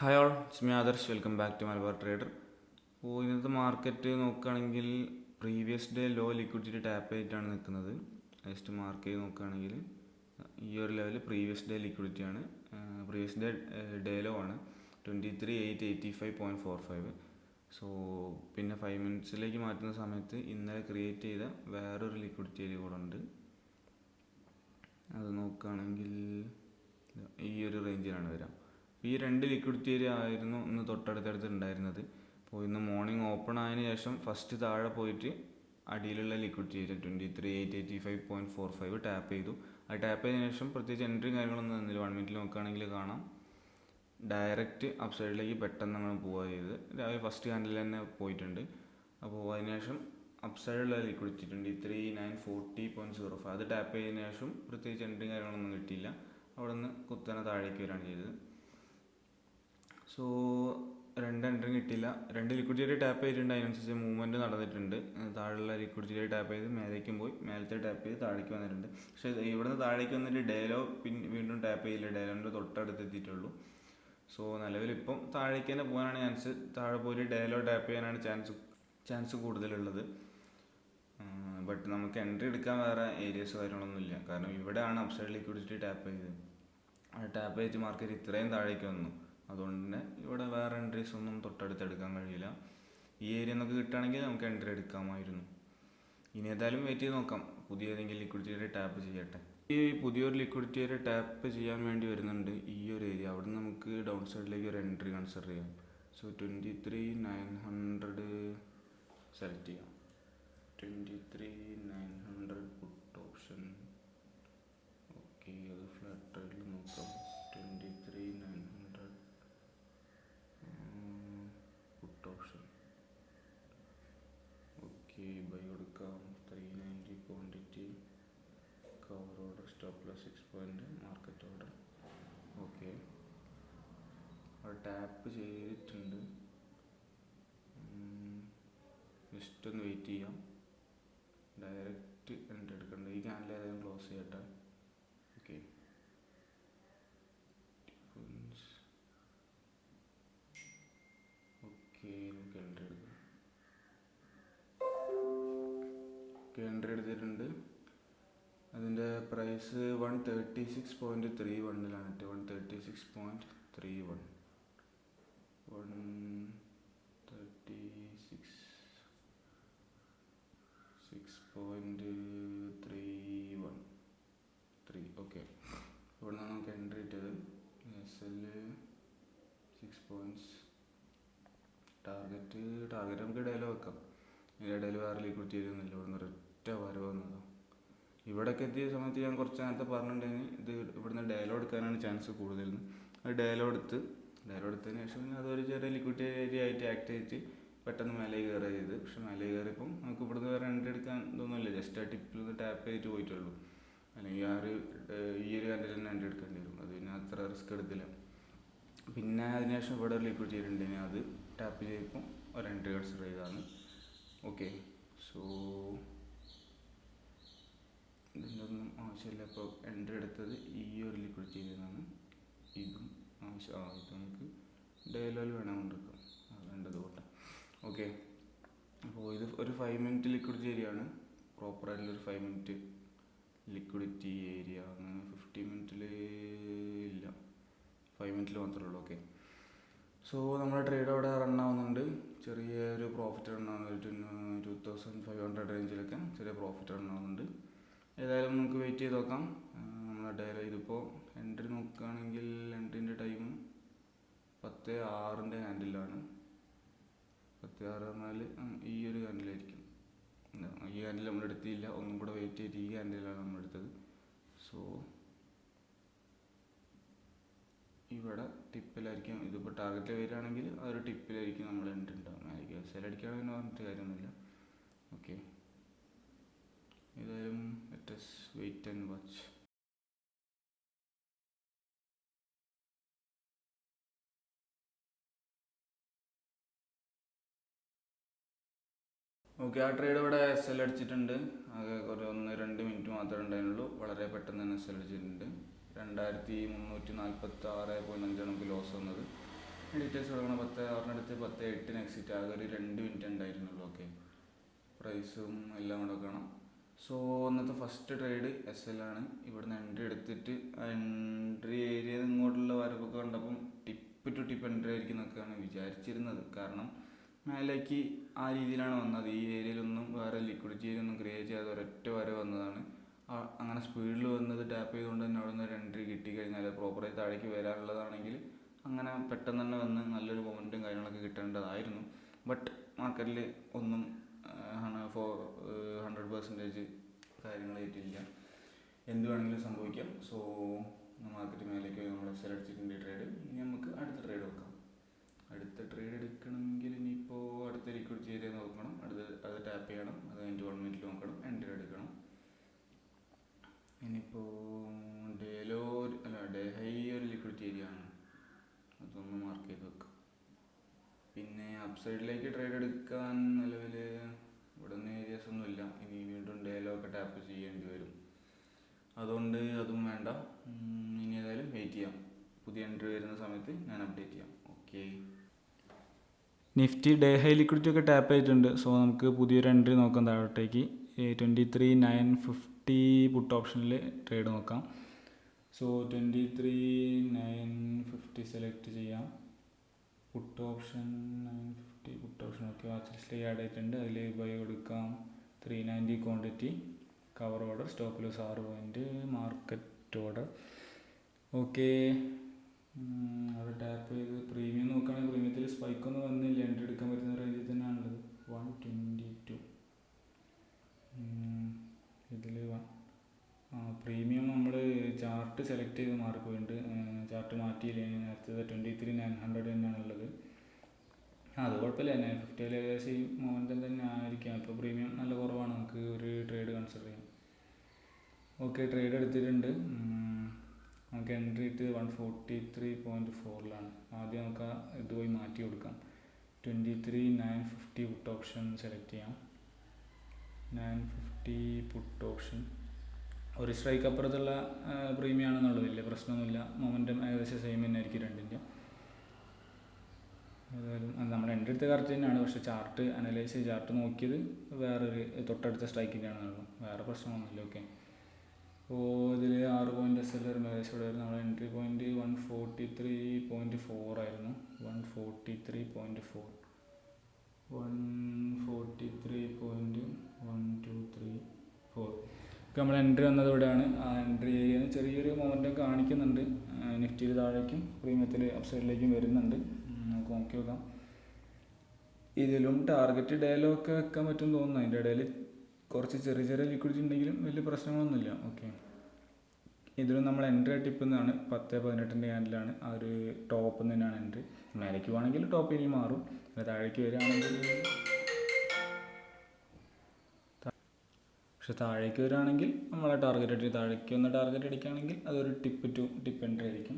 Hi all, it's me Adarsh. Welcome back to Malabar trader. അപ്പോൾ ഇന്നത്തെ market നോക്കുകയാണെങ്കിൽ previous day low liquidity tap ആയിട്ടാണ് നിൽക്കുന്നത്. ജസ്റ്റ് മാർക്ക് ചെയ്ത് നോക്കുകയാണെങ്കിൽ ഈ ഒരു ലെവൽ പ്രീവിയസ് ഡേ ലിക്വിഡിറ്റി ആണ്. പ്രീവിയസ് ഡേ ലോ ആണ് 23,885.45. സോ പിന്നെ 5 മിനിറ്റ്സിലേക്ക് മാറ്റുന്ന സമയത്ത് ഇന്നലെ ക്രിയേറ്റ് ചെയ്ത വേറൊരു ലിക്വിഡിറ്റി ഏരിയ കൂടെ ഉണ്ട്. അത് നോക്കുകയാണെങ്കിൽ ഈ ഒരു റേഞ്ചിലാണ് വരാം. ഈ രണ്ട് ലിക്വിഡിറ്റി ഏരിയ ആയിരുന്നു ഇന്ന് തൊട്ടടുത്തടുത്ത് ഉണ്ടായിരുന്നത്. അപ്പോൾ ഇന്ന് മോർണിംഗ് ഓപ്പൺ ആയതിനു ശേഷം ഫസ്റ്റ് താഴെ പോയിട്ട് അടിയിലുള്ള ലിക്വിഡിറ്റി ഏരിയ 23,885.45 ടാപ്പ് ചെയ്തു. അത് ടാപ്പ് ചെയ്തതിനു ശേഷം പ്രത്യേകിച്ച് എൻട്രിയും കാര്യങ്ങളൊന്നും തന്നില്ല. 1 മിനിറ്റിൽ നോക്കുകയാണെങ്കിൽ കാണാം ഡയറക്റ്റ് അപ്പ് സൈഡിലേക്ക് പെട്ടെന്ന് നമ്മൾ പോവുക ചെയ്ത് രാവിലെ ഫസ്റ്റ് ക്യാൻഡിൽ തന്നെ പോയിട്ടുണ്ട്. അപ്പോൾ അതിനുശേഷം അപ്പ് സൈഡിലുള്ള ലിക്വിഡിറ്റി 23,940.05 അത് ടാപ്പ് ചെയ്തതിനു ശേഷം പ്രത്യേകിച്ച് എൻട്രിയും കാര്യങ്ങളൊന്നും കിട്ടിയില്ല. അവിടെ നിന്ന് കുത്തനെ താഴേക്ക് വരികയാണ് ചെയ്തത്. സോ രണ്ട് എൻട്രിയും കിട്ടിയില്ല. രണ്ട് ലിക്വിഡിറ്റി ടാപ്പ് ചെയ്തിട്ടുണ്ട്, അതിനനുസരിച്ച് മൂവ്മെൻറ്റ് നടന്നിട്ടുണ്ട്. താഴെയുള്ള ലിക്വിഡിറ്റി ടാപ്പ് ചെയ്ത് മേലേക്കും പോയി, മേലത്തെ ടാപ്പ് ചെയ്ത് താഴേക്ക് വന്നിട്ടുണ്ട്. പക്ഷേ ഇവിടുന്ന് താഴേക്ക് വന്നിട്ട് ഡേലോ വീണ്ടും ടാപ്പ് ചെയ്യില്ല, ഡേലോൻ്റെ തൊട്ടടുത്ത് എത്തിയിട്ടുള്ളൂ. സോ നിലവിലിപ്പം താഴേക്ക് തന്നെ പോകാനാണ് ചാൻസ്. താഴെ പോയിട്ട് ഡേലോ ടാപ്പ് ചെയ്യാനാണ് ചാൻസ് കൂടുതലുള്ളത്. ബട്ട് നമുക്ക് എൻട്രി എടുക്കാൻ വേറെ ഏരിയസ് കാര്യങ്ങളൊന്നുമില്ല. കാരണം ഇവിടെയാണ് അപ്സൈഡ് ലിക്വിഡിറ്റി ടാപ്പ് ചെയ്തത്. ആ ടാപ്പ് ചെയ്ത് മാർക്കറ്റ് ഇത്രയും താഴേക്ക് വന്നു. അതുകൊണ്ട് തന്നെ ഇവിടെ വേറെ എൻട്രീസ് ഒന്നും തൊട്ടടുത്ത് എടുക്കാൻ കഴിയില്ല. ഈ ഏരിയ നമുക്ക് കിട്ടുകയാണെങ്കിൽ നമുക്ക് എൻട്രി എടുക്കാമായിരുന്നു. ഇനി ഏതായാലും വെയിറ്റ് ചെയ്ത് നോക്കാം, പുതിയ ഏതെങ്കിലും ലിക്വിഡിറ്റി ഏരിയ ടാപ്പ് ചെയ്യട്ടെ. ഈ പുതിയൊരു ലിക്വിഡിറ്റി ഏരിയ ടാപ്പ് ചെയ്യാൻ വേണ്ടി വരുന്നുണ്ട് ഈ ഒരു ഏരിയ. അവിടെ നിന്ന് നമുക്ക് ഡൗൺ സൈഡിലേക്ക് ഒരു എൻട്രി കൺസിഡർ ചെയ്യാം. സോ 23,900 സെലക്ട് ചെയ്യാം. 23,900 പുട്ട് ഓപ്ഷൻ. ഓക്കെ, അത് ഫ്ലാറ്റ് ട്രേഡിൽ നോക്കാം. 23,900 പുട്ട് ഓപ്ഷൻ. ഓക്കെ, ബൈ കൊടുക്കാം. 390 quantity, cover order, stop loss 6 point, market order. Okay, അത് ടാപ്പ് ചെയ്തിട്ടുണ്ട്. ജസ്റ്റ് ഒന്ന് വെയിറ്റ് ചെയ്യാം. ഡയറക്റ്റ് എൻട്രി എടുക്കണ്ട. ഈ ക്യാൻഡിൽ ഏതായാലും ക്ലോസ് ചെയ്യട്ടെ. ഓക്കെ, ഓക്കെ, നമുക്ക് എൻട്രി എടുക്കാം. ഓക്കെ, എൻട്രി എടുത്തിട്ടുണ്ട്. അതിൻ്റെ പ്രൈസ് 136.31 136.31 136.31. ഓക്കെ, ഇവിടെ നിന്നാണ് നമുക്ക് എൻട്രി ഇട്ടത്. SL 6 points. ടാർഗറ്റ് നമുക്ക് ഇടയിൽ വെക്കാം. ഇടയിൽ വേറെ ലിക്വിഡിറ്റി ചെയ്യുന്നില്ല. ഇവിടെ നിന്ന് ഒരൊറ്റ വരവ് വന്നതാണ്. ഇവിടേക്ക് എത്തിയ സമയത്ത് ഞാൻ കുറച്ച് നേരത്തെ പറഞ്ഞിട്ടുണ്ടെങ്കിൽ ഇത് ഇവിടുന്ന് ഡയലോ എടുക്കാനാണ് ചാൻസ് കൂടുതലെന്ന്. അത് ഡയലോ എടുത്തതിന് ശേഷം അതൊരു ചെറിയ ലിക്വിഡിറ്റി ഏരിയ ആയിട്ട് ആക്ട് ചെയ്തിട്ട് പെട്ടെന്ന് മേലെ കയറുക ചെയ്ത്. പക്ഷെ മേലെ കയറിയപ്പം നമുക്ക് ഇവിടുന്ന് വേറെ എൻട്രി എടുക്കാൻ ഇതൊന്നുമില്ല. ജസ്റ്റ് ആ ടിപ്പിൽ നിന്ന് ടാപ്പ് ചെയ്തിട്ട് പോയിട്ടുള്ളൂ. അല്ലെങ്കിൽ ഈ ഒരു കണ്ടിൽ തന്നെ എൻട്രി എടുക്കേണ്ടി വരും. അത് പിന്നെ അത്ര റിസ്ക് എടുത്തില്ല. പിന്നെ അതിനുശേഷം ഇവിടെ ഒരു ലിക്വിഡിറ്റി ചെയ്തിട്ടുണ്ടെങ്കിൽ അത് ടാപ്പ് ചെയ്തപ്പോൾ ഒരു എൻട്രി കൺസിഡർ ചെയ്തതാണ്. ഓക്കെ, സോ ഇതിൻ്റെ ഒന്നും ആവശ്യമില്ല. ഇപ്പോൾ എൻട്രി എടുത്തത് ഈ ഒരു ലിക്വിഡിറ്റി ചെയ്തതാണ്. ഇതും ഇത് നമുക്ക് ഡേലോയിൽ വേണം കൊണ്ടെടുക്കാം. അത് വേണ്ടത് കൂട്ടാം. ഓക്കെ, അപ്പോൾ ഇത് ഒരു 5 മിനിറ്റ് ലിക്വിഡിറ്റി ഏരിയ ആണ്. പ്രോപ്പറായിട്ടുള്ളൊരു 5 മിനിറ്റ് ലിക്വിഡിറ്റി ഏരിയ. അങ്ങനെ 50 മിനിറ്റിൽ ഇല്ല, 5 മിനിറ്റിൽ മാത്രമേ ഉള്ളൂ. ഓക്കെ, സോ നമ്മുടെ ട്രേഡ് അവിടെ റൺ ആവുന്നുണ്ട്. ചെറിയൊരു പ്രോഫിറ്റ് റൺ ആവുന്നുണ്ട്. 2,500 റേഞ്ചിലൊക്കെ ചെറിയ പ്രോഫിറ്റ് റൺ ആവുന്നുണ്ട്. ഏതായാലും നമുക്ക് വെയിറ്റ് ചെയ്ത് നോക്കാം. നമ്മുടെ ഡയറി ഇതിപ്പോൾ എൻട്രി നോക്കുകയാണെങ്കിൽ എൻട്രീൻ്റെ ടൈം 10:06 ഹാൻഡിലാണ്. 10:06 പറഞ്ഞാൽ ഈ ഒരു ഹാൻഡിലായിരിക്കും. ഈ ഹാൻഡിൽ നമ്മൾ എടുത്തില്ല, ഒന്നും കൂടെ വെയിറ്റ് ചെയ്തിട്ട് ഈ ഹാൻഡിലാണ് നമ്മൾ എടുത്തത്. സോ ഇവിടെ ടിപ്പിലായിരിക്കും. ഇതിപ്പോൾ ടാർഗറ്റ് വരികയാണെങ്കിൽ ആ ഒരു ടിപ്പിലായിരിക്കും നമ്മൾ എൻട്രി ഉണ്ടാകും. സെലടിക്കുകയാണെങ്കിൽ പറഞ്ഞിട്ട് കാര്യമൊന്നുമില്ല. ഓക്കെ, ഏതായാലും let us wait and watch. Okay, ആ ട്രേഡ് ഇവിടെ SL അടിച്ചിട്ടുണ്ട്. ആകെ ഒരു 1-2 മിനിറ്റ് മാത്രമേ ഉണ്ടായിരുന്നുള്ളൂ. വളരെ പെട്ടെന്ന് തന്നെ SL അടിച്ചിട്ടുണ്ട്. 2,346.5 നമുക്ക് ലോസ് വന്നത്. ഡീറ്റെയിൽസ് കൊടുക്കണം. 10:06 10:08 എക്സിറ്റ്. ആകെ ഒരു 2 മിനിറ്റ് ഉണ്ടായിരുന്നുള്ളൂ. ഓക്കെ, പ്രൈസും എല്ലാം കൂടെ കാണാം. സോ അന്നത്തെ ഫസ്റ്റ് ട്രേഡ് SL ആണ്. ഇവിടുന്ന് എൻട്രി എടുത്തിട്ട് എൻട്രി ഏരിയ ഇങ്ങോട്ടുള്ള വരവൊക്കെ കണ്ടപ്പം ടിപ്പ് ടു ടിപ്പ് എൻട്രി ആയിരിക്കും എന്നൊക്കെയാണ് വിചാരിച്ചിരുന്നത്. കാരണം മേലേക്ക് ആ രീതിയിലാണ് വന്നത്. ഈ ഏരിയയിലൊന്നും വേറെ ലിക്വിഡിറ്റി ഏരിയ ഒന്നും ക്രിയേറ്റ് ചെയ്യാതെ ഒരൊറ്റ വര വന്നതാണ്. അങ്ങനെ സ്പീഡിൽ വന്നത് ടാപ്പ് ചെയ്തുകൊണ്ട് തന്നെ അവിടെ നിന്ന് ഒരു എൻട്രി കിട്ടിക്കഴിഞ്ഞാൽ പ്രോപ്പറായി താഴേക്ക് വരാനുള്ളതാണെങ്കിൽ അങ്ങനെ പെട്ടെന്ന് തന്നെ വന്ന് നല്ലൊരു മൊമെൻറ്റും കാര്യങ്ങളൊക്കെ കിട്ടേണ്ടതായിരുന്നു. ബട്ട് മാർക്കറ്റിൽ ഒന്നും 100% കാര്യങ്ങളായിട്ടില്ല. എന്ത് വേണമെങ്കിലും സംഭവിക്കാം. സോ മാർക്കറ്റ് മേലേക്ക് പോയി നമ്മൾ SL അടിച്ചിട്ടുണ്ട് ട്രേഡ്. ഇനി നമുക്ക് അടുത്ത ട്രേഡ് വെക്കാം. അടുത്ത ട്രേഡ് എടുക്കണമെങ്കിൽ ഇനിയിപ്പോൾ അടുത്ത ലിക്വിഡിറ്റി ഏരിയ നോക്കണം. അത് ടാപ്പ് ചെയ്യണം. അത് കഴിഞ്ഞിട്ട് 1 മിനിറ്റ് നോക്കണം. എൻട്രി എടുക്കണം. ഇനിയിപ്പോൾ ഡേ ഹൈ ഒരു ലിക്വിഡിറ്റി ഏരിയ ആണ്. അതൊന്ന് മാർക്ക് ചെയ്ത് വെക്കാം. പിന്നെ അപ്സൈഡിലേക്ക് ട്രേഡ് എടുക്കാൻ നിലവിൽ ഇവിടെ നിന്ന് ഏരിയാസ് ഒന്നുമില്ല. ഇനി വീണ്ടും ഡേലോ ഒക്കെ ടാപ്പ് ചെയ്യേണ്ടി വരും. അതുകൊണ്ട് അതും വേണ്ട. ഇനി ഏതായാലും വെയിറ്റ് ചെയ്യാം. പുതിയ എൻട്രി വരുന്ന സമയത്ത് ഞാൻ അപ്ഡേറ്റ് ചെയ്യാം. Okay, Nifty day high liquidity ഒക്കെ ടാപ്പ് ചെയ്തിട്ടുണ്ട്. സോ നമുക്ക് പുതിയൊരു എൻട്രി നോക്കാം താഴോട്ടേക്ക്. 23,950 പുട്ട് ഓപ്ഷനിൽ ട്രേഡ് നോക്കാം. സോ 23,950 സെലക്ട് ചെയ്യാം. Put option 950 put option. Okay, watch ലിസ്റ്റിൽ ആഡ് ആയിട്ടുണ്ട്. അതിൽ ബൈ കൊടുക്കാം. 390 quantity, cover order, stop loss 6 point, market order. Okay, അവിടെ ടാപ്പ് ചെയ്ത് പ്രീമിയം നോക്കുകയാണെങ്കിൽ പ്രീമിയത്തിൽ സ്പൈക്കൊന്നും വന്നില്ല. എൻട്രി എടുക്കാൻ പറ്റുന്ന റേഞ്ചിൽ തന്നെയാണുള്ളത്. 122. ഇതിൽ പ്രീമിയം നമ്മൾ ചാർട്ട് സെലക്ട് ചെയ്ത് മാറിപ്പോയിട്ടുണ്ട്. ചാർട്ട് മാറ്റിയില്ല. നേരത്തെ 23,900 തന്നെയാണുള്ളത്. അത് കുഴപ്പമില്ല. 950 ഏകദേശം ഈ മൊമെൻറ്റം തന്നെ ആയിരിക്കാം. ഇപ്പോൾ പ്രീമിയം നല്ല കുറവാണ്. നമുക്ക് ഒരു ട്രേഡ് കൺസിഡർ ചെയ്യാം. ഓക്കെ, ട്രേഡ് എടുത്തിട്ടുണ്ട്. നമുക്ക് എൻട്രി ഇട്ട് 143.4 ആദ്യം നമുക്ക് ഇത് പോയി മാറ്റി കൊടുക്കാം. 23,950 പുട്ട് ഓപ്ഷൻ സെലക്ട് ചെയ്യാം. 950 പുട്ട് ഓപ്ഷൻ. ഒരു സ്ട്രൈക്ക് അപ്പുറത്തുള്ള പ്രീമിയം ആണെന്നുള്ളത് വലിയ പ്രശ്നമൊന്നുമില്ല. മൊമെൻറ്റം ഏകദേശം സെയിം തന്നെ ആയിരിക്കും രണ്ടിൻ്റെ. ഏതായാലും നമ്മുടെ എൻട്രി എടുത്ത കറക്റ്റ് തന്നെയാണ്. പക്ഷേ ചാർട്ട് അനലൈസ് ചെയ്ത് ചാർട്ട് നോക്കിയത് വേറൊരു തൊട്ടടുത്ത സ്ട്രൈക്കിൻ്റെ ആണെന്നുള്ളൂ. വേറെ പ്രശ്നമൊന്നുമില്ല. ഓക്കെ, അപ്പോൾ ഇതിൽ 6 പോയിൻറ്റ് SL ഏകദേശം ഇവിടെ വരുന്നത്. നമ്മുടെ എൻട്രി പോയിൻറ്റ് 143.4 ആയിരുന്നു. 143.4 143.123.4. നമ്മൾ എൻട്രി വന്നത് ഇവിടെയാണ്. ആ എൻട്രി ഏരിയ ചെറിയൊരു മൊമെൻറ്റം കാണിക്കുന്നുണ്ട്. നിഫ്റ്റിയിൽ താഴേക്കും പ്രീമിയത്തിൽ അപ്സൈഡിലേക്കും വരുന്നുണ്ട്. നമുക്ക് നോക്കി നോക്കാം. ഇതിലും ടാർഗറ്റ് ഡേലോ ഒക്കെ വെക്കാൻ പറ്റും തോന്നുന്നു. അതിൻ്റെ ഇടയിൽ കുറച്ച് ചെറിയ ചെറിയ ലിക്വിഡിറ്റി ഉണ്ടെങ്കിലും വലിയ പ്രശ്നങ്ങളൊന്നുമില്ല. ഓക്കെ, ഇതിലും നമ്മൾ എൻട്രി ടിപ്പിൽ നിന്നാണ് 10-18 ക്യാൻഡിലാണ്. ആ ഒരു ടോപ്പിൽ നിന്ന് തന്നെയാണ് എൻട്രി. മേലേക്ക് പോകണമെങ്കിൽ ടോപ്പ് ഇനി മാറും. താഴേക്ക് വരികയാണെങ്കിൽ താഴേക്ക് വരികയാണെങ്കിൽ നമ്മളെ ടാർഗറ്റ് അടിച്ച് താഴേക്ക് വന്ന ടാർഗറ്റ് അടിക്കുകയാണെങ്കിൽ അതൊരു ടിപ്പ് എൻട്രി ആയിരിക്കും.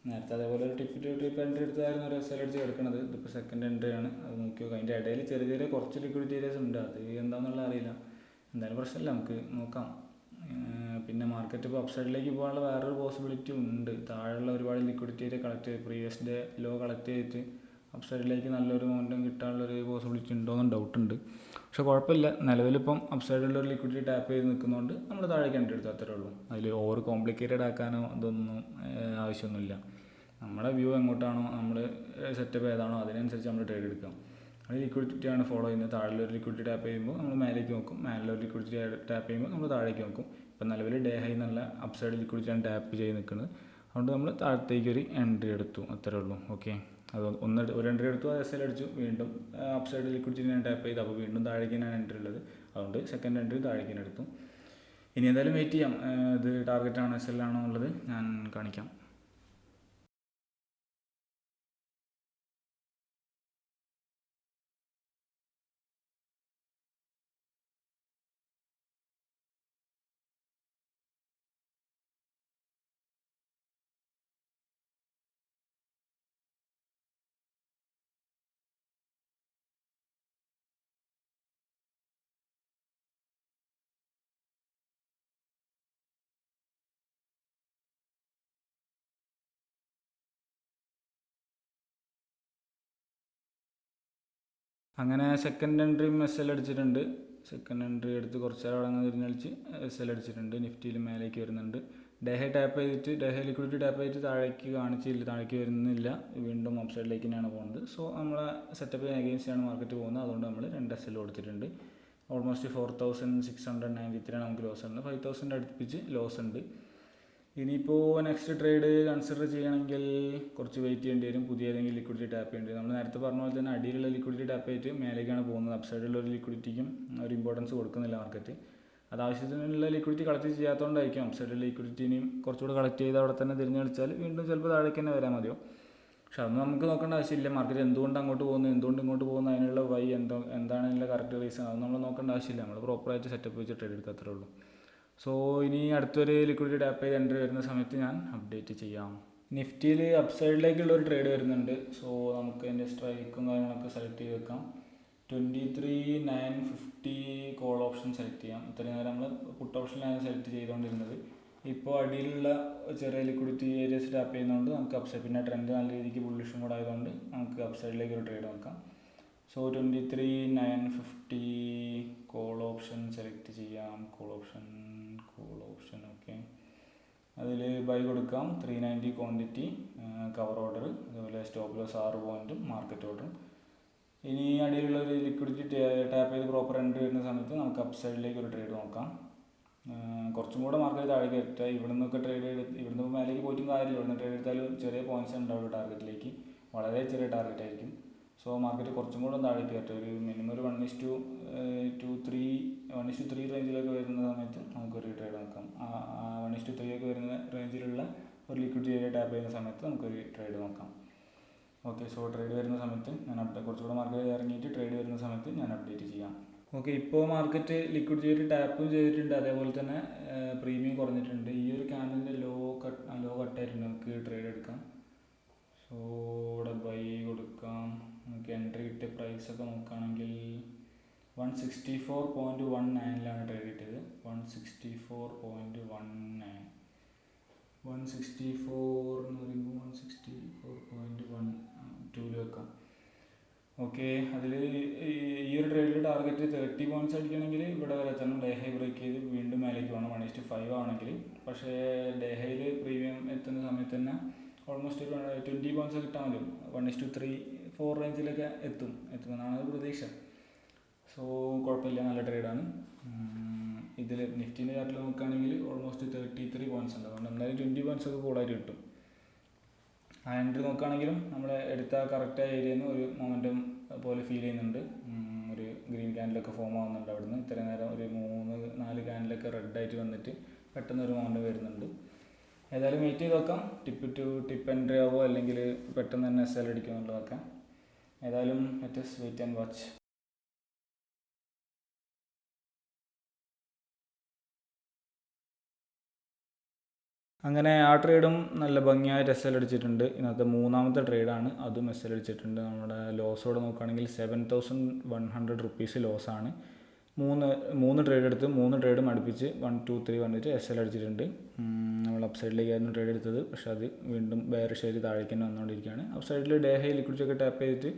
നേരത്തെ അതേപോലെ ഒരു ടിപ്പ് എൻട്രി എടുത്തായിരുന്നു ഒരു SL അടിച്ച് കിടക്കുന്നത്. ഇതിപ്പോൾ സെക്കൻഡ് എൻട്രി ആണ്. അത് നോക്കി നോക്കാം. അതിൻ്റെ ഇടയിൽ ചെറിയ ചെറിയ കുറച്ച് ലിക്വിഡിറ്റി ഏരിയാസ് ഉണ്ട്. അത് എന്താണെന്നുള്ള അറിയില്ല. എന്തായാലും പ്രശ്നമില്ല, നമുക്ക് നോക്കാം. പിന്നെ മാർക്കറ്റ് ഇപ്പോൾ അപ്സൈഡിലേക്ക് പോകാനുള്ള വേറൊരു പോസിബിലിറ്റി ഉണ്ട്. താഴെയുള്ള ഒരുപാട് ലിക്വിഡിറ്റി ഏരിയ കളക്ട് ചെയ്ത് പ്രീവിയസിൻ്റെ ലോ കളക്ട് ചെയ്തിട്ട് അപ്സൈഡിലേക്ക് നല്ലൊരു മൊമെൻറ്റം കിട്ടാനുള്ളൊരു പോസിബിലിറ്റി ഉണ്ടോയെന്ന് ഡൗട്ടുണ്ട്. പക്ഷെ കുഴപ്പമില്ല. നിലവിലിപ്പം അപ്സൈഡിലുള്ളൊരു ലിക്വിഡിറ്റി ടാപ്പ് ചെയ്ത് നിൽക്കുന്നതുകൊണ്ട് നമ്മൾ താഴേക്ക് എൻട്രി എടുത്താൽ അത്രേ ഉള്ളൂ. അതിൽ ഓവർ കോംപ്ലിക്കേറ്റഡ് ആക്കാനോ അതൊന്നും ആവശ്യമൊന്നുമില്ല. നമ്മുടെ വ്യൂ എങ്ങോട്ടാണോ നമ്മൾ സെറ്റപ്പ് ഏതാണോ അതിനനുസരിച്ച് നമ്മൾ ട്രേഡ് എടുക്കാം. അത് ലിക്വിഡിറ്റിയാണ് ഫോളോ ചെയ്യുന്നത്. താഴെയൊരു ലിക്വിഡിറ്റി ടാപ്പ് ചെയ്യുമ്പോൾ നമ്മൾ മേലേക്ക് നോക്കും. മേലൊരു ലിക്വിഡിറ്റി ടാപ്പ് ചെയ്യുമ്പോൾ നമ്മൾ താഴേക്ക് നോക്കും. ഇപ്പം നിലവിൽ ഡേ ഹൈ എന്നുള്ള അപ്സൈഡ് ലിക്വിഡിറ്റിയാണ് ടാപ്പ് ചെയ്ത് നിൽക്കുന്നത്. അതുകൊണ്ട് നമ്മൾ താഴത്തേക്ക് ഒരു എൻട്രി എടുത്തു, അത്രേ ഉള്ളൂ. ഓക്കെ, അത് ഒരു എൻട്രി എടുത്തു, അത് SL അടിച്ചു. വീണ്ടും അപ്സൈഡ് ലിക്വിഡിറ്റി ഞാൻ ടാപ്പ് ചെയ്തു. അപ്പോൾ വീണ്ടും താഴേക്ക് ഞാൻ എൻട്രി ഉള്ളത്. അതുകൊണ്ട് സെക്കൻഡ് എൻട്രി താഴേക്ക് എടുത്തു. ഇനി എന്തായാലും വെയിറ്റ് ചെയ്യാം. ഇത് ടാർഗറ്റ് ആണോ SL ആണോ എന്നുള്ളത് ഞാൻ കാണിക്കാം. അങ്ങനെ സെക്കൻഡ് എൻട്രിയും എസ് എൽ അടിച്ചിട്ടുണ്ട്. സെക്കൻഡ് എൻട്രി എടുത്ത് കുറച്ച് നേരം അവിടെ നിന്ന് തിരിഞ്ഞളിച്ച് എസ് എൽ അടിച്ചിട്ടുണ്ട്. നിഫ്റ്റിയിൽ മേലേക്ക് വരുന്നുണ്ട്. ഡേഹെ ടാപ്പ് ചെയ്തിട്ട് ഡേഹെ ലിക്വിഡിറ്റി ടാപ്പ് ചെയ്തിട്ട് താഴേക്ക് കാണിച്ചില്ല, താഴേക്ക് വരുന്നില്ല, വീണ്ടും അപ്പ് സൈഡിലേക്ക് തന്നെയാണ് പോകുന്നത്. സോ നമ്മളെ സെറ്റപ്പിന് അഗെയിൻസ്റ്റാണ് മാർക്കറ്റ് പോകുന്നത്. അതുകൊണ്ട് നമ്മൾ 2 എസ് എൽ കൊടുത്തിട്ടുണ്ട്. ഓൾമോസ്റ്റ് 4693 നമുക്ക് ലോസ് ഉണ്ട്. 5000 അടുപ്പിച്ച് ലോസ് ഉണ്ട്. ഇനിയിപ്പോൾ നെക്സ്റ്റ് ട്രേഡ് കൺസിഡർ ചെയ്യണമെങ്കിൽ കുറച്ച് വെയിറ്റ് ചെയ്യേണ്ടി വരും. പുതിയ ഏതെങ്കിലും ലിക്വിഡിറ്റി ടാപ്പ് ചെയ്യേണ്ടി വരും. നമ്മൾ നേരത്തെ പറഞ്ഞ പോലെ തന്നെ അടിയിലുള്ള ലിക്വിഡിറ്റി ടാപ്പ് ചെയ്തിട്ട് മേലേക്കാണ് പോകുന്നത്. അപ്പ് സൈഡിലുള്ള ഒരു ലിക്വിഡിറ്റിക്കും ഒരു ഇമ്പോർട്ടൻസ് കൊടുക്കുന്നില്ല മാർക്കറ്റ്. അത് ആവശ്യത്തിനുള്ള ലിക്വിഡിറ്റി കളക്ട് ചെയ്യാത്തതുകൊണ്ടായിരിക്കും. അപ്പ് സൈഡിൽ ലിക്വിഡിറ്റിനെയും കുറച്ചുകൂടെ കളക്ട് ചെയ്ത് അവിടെ തന്നെ തിരിഞ്ഞ് കളിച്ചാൽ വീണ്ടും ചിലപ്പോൾ താഴേക്ക് തന്നെ വരാൻ മതിയോ. പക്ഷെ അതൊന്നും നമുക്ക് നോക്കേണ്ട ആവശ്യമില്ല. മാർക്കറ്റ് എന്തുകൊണ്ട് അങ്ങോട്ട് പോകുന്നു, എന്തുകൊണ്ട് ഇങ്ങോട്ട് പോകുന്നു, അതിനുള്ള വൈ എന്താണ് അതിനുള്ള കറക്റ്റ് റീസൺ, അതൊന്നും നമ്മൾ നോക്കേണ്ട ആവശ്യമില്ല. നമ്മൾ പ്രോപ്പറായിട്ട് സെറ്റപ്പ് വെച്ച് ട്രേഡ് എടുക്കുക, അത്രേ ഉള്ളൂ. സോ ഇനി അടുത്തൊരു ലിക്വിഡിറ്റി ടാപ്പ് ചെയ്ത് എൻട്രി വരുന്ന സമയത്ത് ഞാൻ അപ്ഡേറ്റ് ചെയ്യാം. നിഫ്റ്റിയിൽ അപ്പ് സൈഡിലേക്കുള്ള ഒരു ട്രേഡ് വരുന്നുണ്ട്. സോ നമുക്ക് അതിൻ്റെ സ്ട്രൈക്കും കാര്യങ്ങളൊക്കെ സെലക്ട് ചെയ്ത് വെക്കാം. 23,950 കോൾ ഓപ്ഷൻ സെലക്ട് ചെയ്യാം. ഇത്രയും നേരം നമ്മൾ പുട്ട് ഓപ്ഷനിലാണ് സെലക്ട് ചെയ്തുകൊണ്ടിരുന്നത്. ഇപ്പോൾ അടിയിലുള്ള ചെറിയ ലിക്വിഡിറ്റി ഏരിയസ് ടാപ്പ് ചെയ്യുന്നതുകൊണ്ട് നമുക്ക് അപ്പ് സൈഡ്, പിന്നെ ട്രെൻഡ് നല്ല രീതിക്ക് ബുള്ളിഷും കൂടെ ആയതുകൊണ്ട് നമുക്ക് അപ്പ് സൈഡിലേക്ക് ഒരു ട്രേഡ് നോക്കാം. സോ 23,950 കോൾ ഓപ്ഷൻ സെലക്ട് ചെയ്യാം. Call option okay. അതിൽ ബൈ കൊടുക്കാം. 390 ക്വാണ്ടിറ്റി, കവർ ഓർഡർ, അതുപോലെ സ്റ്റോപ്പ് ലോസ് 6 പോയിൻറ്റും മാർക്കറ്റ് ഓർഡറും. ഇനി അടിയിലുള്ള ഒരു ലിക്വിഡിറ്റി ടാപ്പ് ചെയ്ത് പ്രോപ്പർ എൻട്രി വരുന്ന സമയത്ത് നമുക്ക് അപ്പ് സൈഡിലേക്ക് ഒരു ട്രേഡ് നോക്കാം. കുറച്ചും കൂടെ മാർക്കറ്റ് താഴേക്ക് എത്തുക. ഇവിടെ നിന്നൊക്കെ ട്രേഡ് ഇവിടുന്ന് മേലേക്ക് പോയിട്ടും കാര്യമില്ല. ഇവിടുന്ന് ട്രേഡ് എടുത്താലും ചെറിയ പോയിൻറ്റ്സ് ഉണ്ടാവുള്ളൂ ടാർഗറ്റിലേക്ക്, വളരെ ചെറിയ ടാർഗറ്റ് ആയിരിക്കും. സോ മാർക്കറ്റ് കുറച്ചും കൂടെ താഴേക്ക് കയറ്റും. ഒരു മിനിമം ഒരു 1:3 റേഞ്ചിലൊക്കെ വരുന്ന സമയത്ത് നമുക്കൊരു ട്രേഡ് നോക്കാം. 1:3 ഒക്കെ വരുന്ന റേഞ്ചിലുള്ള ഒരു ലിക്വിഡിറ്റി ഏരിയ ടാപ്പ് ചെയ്യുന്ന സമയത്ത് നമുക്കൊരു ട്രേഡ് നോക്കാം. ഓക്കെ. സോ ട്രേഡ് വരുന്ന സമയത്ത് ഞാൻ കുറച്ചുകൂടെ മാർക്കറ്റ് ഇറങ്ങിയിട്ട് ട്രേഡ് വരുന്ന സമയത്ത് ഞാൻ അപ്ഡേറ്റ് ചെയ്യാം. ഓക്കെ. ഇപ്പോൾ മാർക്കറ്റ് ലിക്വിഡിറ്റി ഏരിയ ടാപ്പും ചെയ്തിട്ടുണ്ട്. അതേപോലെ തന്നെ പ്രീമിയം കുറഞ്ഞിട്ടുണ്ട്. ഈ ഒരു ക്യാൻഡിലിൻ്റെ ലോ കട്ടായിട്ടുണ്ട്. നമുക്ക് ട്രേഡ് എടുക്കാം. സോ ഇവിടെ ബൈ കൊടുക്കാം. നമുക്ക് എൻട്രി കിട്ടിയ പ്രൈസൊക്കെ നോക്കുകയാണെങ്കിൽ 164.19 ട്രേഡ് കിട്ടിയത്. 164.19 164 എന്ന് പറയുമ്പോൾ 164.12 വെക്കാം. ഓക്കെ. അതിൽ ഈ ഒരു ട്രേഡിൽ ടാർഗറ്റ് 30 പോയിൻറ്റ്സ് അടിക്കണമെങ്കിൽ ഇവിടെ വരെ എത്തണം. ഡേഹൈ ബ്രേക്ക് ചെയ്ത് വീണ്ടും മേലേക്ക് വേണം 1:5 ആണെങ്കിൽ. പക്ഷേ ഡേഹൈയിൽ പ്രീമിയം എത്തുന്ന സമയത്ത് തന്നെ ഓൾമോസ്റ്റ് ഒരു 20 പോയിൻറ്റ്സ് കിട്ടാൻ മതി. 1:3-4 റേഞ്ചിലൊക്കെ എത്തുമെന്നാണ് പ്രതീക്ഷ. സോ കുഴപ്പമില്ല, നല്ല ട്രേഡാണ്. ഇതിൽ നിഫ്റ്റിൻ്റെ ചാർട്ടിൽ നോക്കുകയാണെങ്കിൽ ഓൾമോസ്റ്റ് 33 പോയിൻറ്റ്സ് ഉണ്ട്. അതുകൊണ്ട് എന്തായാലും 20 പോയിൻറ്റ്സ് ഒക്കെ കൂടുതലായിട്ട് കിട്ടും. ആ എൻട്രി നോക്കുകയാണെങ്കിലും നമ്മുടെ എടുത്ത കറക്റ്റായ ഏരിയയിൽ നിന്ന് ഒരു മൊമെൻറ്റം പോലെ ഫീൽ ചെയ്യുന്നുണ്ട്. ഒരു ഗ്രീൻ ക്യാൻഡിലൊക്കെ ഫോം ആവുന്നുണ്ട് അവിടുന്ന്. ഇത്രയും നേരം ഒരു 3-4 ക്യാൻഡിലൊക്കെ റെഡായിട്ട് വന്നിട്ട് പെട്ടെന്ന് ഒരു മൊമെൻറ്റം വരുന്നുണ്ട്. ഏതായാലും വെയിറ്റ് ചെയ്ത് നോക്കാം. ടിപ്പ് എൻട്രി ആവോ അല്ലെങ്കിൽ പെട്ടെന്ന് തന്നെ എസ് എൽ അടിക്കുമോ എന്നുള്ളതൊക്കെ. ഏതായാലും let us wait and watch. അങ്ങനെ ആ ട്രേഡും നല്ല ഭംഗിയായിട്ട് എസ് എൽ അടിച്ചിട്ടുണ്ട്. ഇന്നത്തെ 3ാമത്തെ ട്രേഡാണ്, അതും എസ് എൽ അടിച്ചിട്ടുണ്ട്. നമ്മുടെ ലോസോടെ നോക്കുകയാണെങ്കിൽ 7,100 റുപ്പീസ് ലോസാണ്. 3 ട്രേഡ് എടുത്ത് 3 ട്രേഡും അടുപ്പിച്ച് 1, 2, 3 വന്നിട്ട് എസ് എൽ അടിച്ചിട്ടുണ്ട്. നമ്മൾ അപ്പ് സൈഡിലേക്കായിരുന്നു ട്രേഡ് എടുത്തത്. പക്ഷേ അത് വീണ്ടും ബെയറിഷ് ആയിട്ട് താഴേക്ക് തന്നെ വന്നുകൊണ്ടിരിക്കുകയാണ്. അപ്പ് സൈഡിൽ ഡേഹൈ ലിക്വിഡിറ്റി ഒക്കെ ടാപ്പ് ചെയ്തിട്ട്